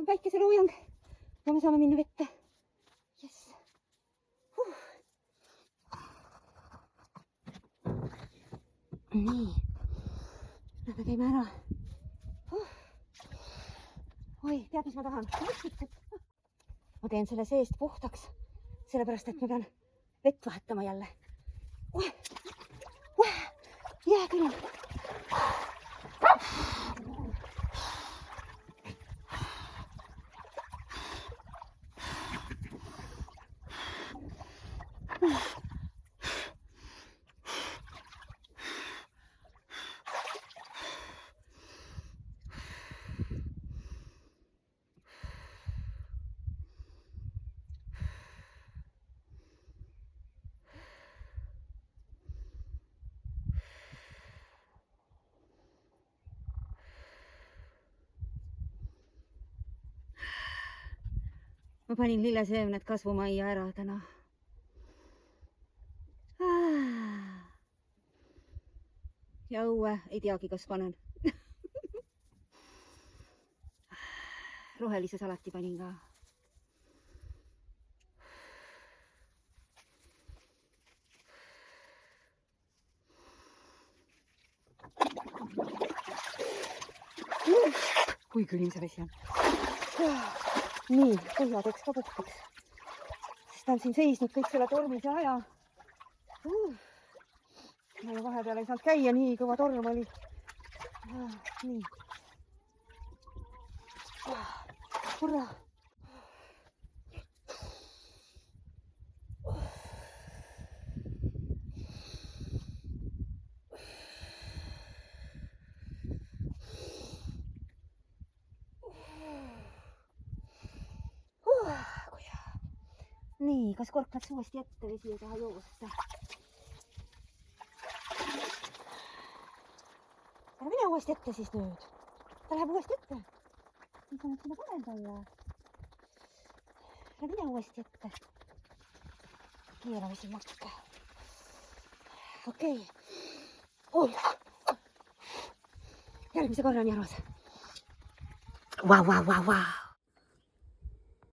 päikeseloojang ja me saame minna vette. Jess. Nii. Lähme käime ära. Oi, tead, mis ma tahan? Ma teen selle seest puhtaks, sellepärast, et ma pean vett vahetama jälle. Jää küll. Ma panin lilleseemned kasvumajja ära täna. Ja õue ei teagi, kas panen. Rohelise salati panin ka. Kui külm see vesi on. Nii, põhja teeks ka puhtaks. Sest ta on siin seisnud kõik selle tormise aja. Ma ju vahepeal ei saanud käia, nii kõva torm oli. Nii. Hurra! Nii, kas kork läks uuesti ette, vesi ei taha joosta. Ära mine uuesti ette siis nüüd. Ta läheb uuesti ette. Siis annab sinna parendada. Ära mine uuesti ette. Keeramisi makke. Okei. Järgmise korra on järvas. Vau.